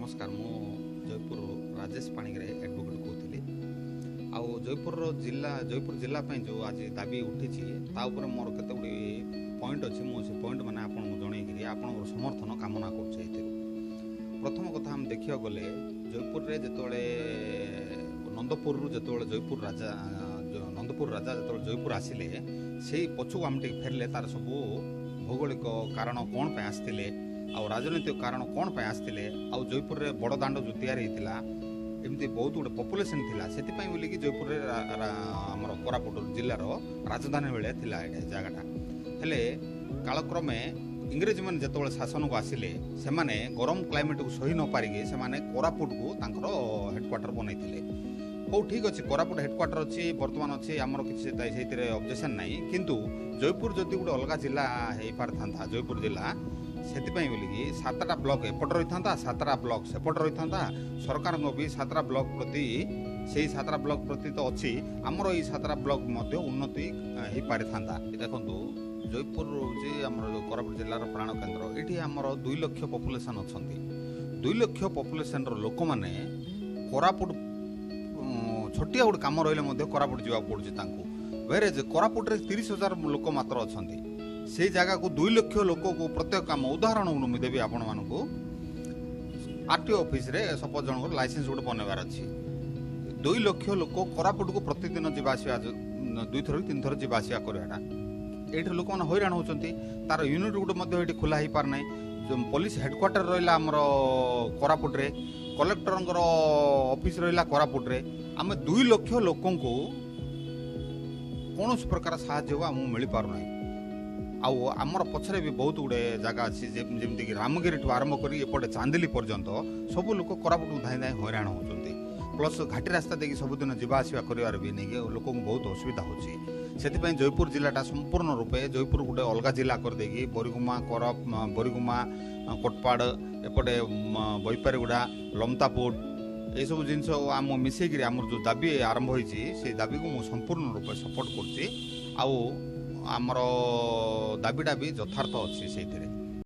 नमस्कार मु जयपुर राजेश पाणिग्राही एडवोकेट कहती आउ जयपुर जिला जो आज दाबी उठी तापर मोर केते गुडी पॉइंट अच्छी मुझे पॉइंट मैंने आपको जनईकि आप समर्थन कामना कर प्रथम कथा हम देखा गले जयपुर रे जिते नंदपुर जो नंदपुर राजा जो जयपुर आसिले से पछू आम फेरले तार सब भौगोलिक कारण कौन पे आसते आउ राजनैतिक कारण कौन पे आसते आउ जयपुर रे बड़ दाण्ड जो तैयारी होता एमती बहुत गुटे पपुलेसन थिला सेतिपई बोलिकी जयपुर रे हमर कोरापुट जिल्लार राजधानी बेले थिला एटा जगहटा हेले कालक्रमे इंग्रेज मैंने जिते शासन को आसिले से गरम क्लाइमेट को सही न पारिकी से कोरापुट को तांकर हेडक्वार्टर बनईथिले हो ठीक अच्छे कोरापुट हेडक्वार्टर अच्छी बर्तमान अच्छी आमर किसी ऑब्जेक्शन नहीं किंतु जयपुर जदि गोटे अलग जिला हो पार था जयपुर जिला से बोलिकी 7टा ब्लॉक एपट रही था 7टा ब्लॉक सेपट रही था सरकार भी 7टा ब्लॉक प्रति से 7टा ब्लॉक प्रति तो अच्छी आमर ये 7टा ब्लॉक उन्नति हो पारि था देखो जयपुर हूँ कोरापुट जिलार प्राण केन्द्र ये आमर 2 लाख पपुलेसन अच्छा 2 लाख पपुलेसन लोक मैंने कोरापुट छोटिया गोटे कम रही कोरापुट जावाक पड़ुଛି वेरेज कोरापुट रे 30,000 लोक मात्र अच्छा से जगह को 2 लाख लोक को प्रत्येक काम उदाहरण मुझे देवी आपण मानक आरटीओ ऑफिस रे सपोज जन लाइसेंस गोटे बनवार अच्छी 2 लाख लोक कोरापुट को प्रतिदिन जावासिया 2 थर 3 थर जावासिया करवाटा ये लोक मैंने हैरान होती तार यूनिट गोटे खोला हो पार ना पुलिस हेडक्वार्टर रहा आमर कोरापुट रे कलेक्टर ऑफिस रहा कोरापुट रे आम 2 लाख लोक कौन प्रकार साहय मिल पारना आउ आमर पछरे भी बहुत गुड़े जगह अच्छी जमीक रामगिरी आरंभ कर एपटे चांदिली पर्यंत सब लोक कोरापुट धाई धाई हैरान होती प्लस घाटी रास्ता देखिए सबुदिन जावासवा कर भी नहीं लोक बहुत असुविधा होची जयपुर जिलाटा संपूर्ण रूपे जयपुर गोटे अलग जिला करदेगी बोरीगुमा बोरीगुमा कोटपाड़ एपटे बैपारीगुड़ा लमतापुर ये सब जिनस आम मिसेक आम जो दाबी आरंभ होती से दाबी को मुझे संपूर्ण रूपे सपोर्ट करमर दाबीटा भी यथार्थ अच्छी से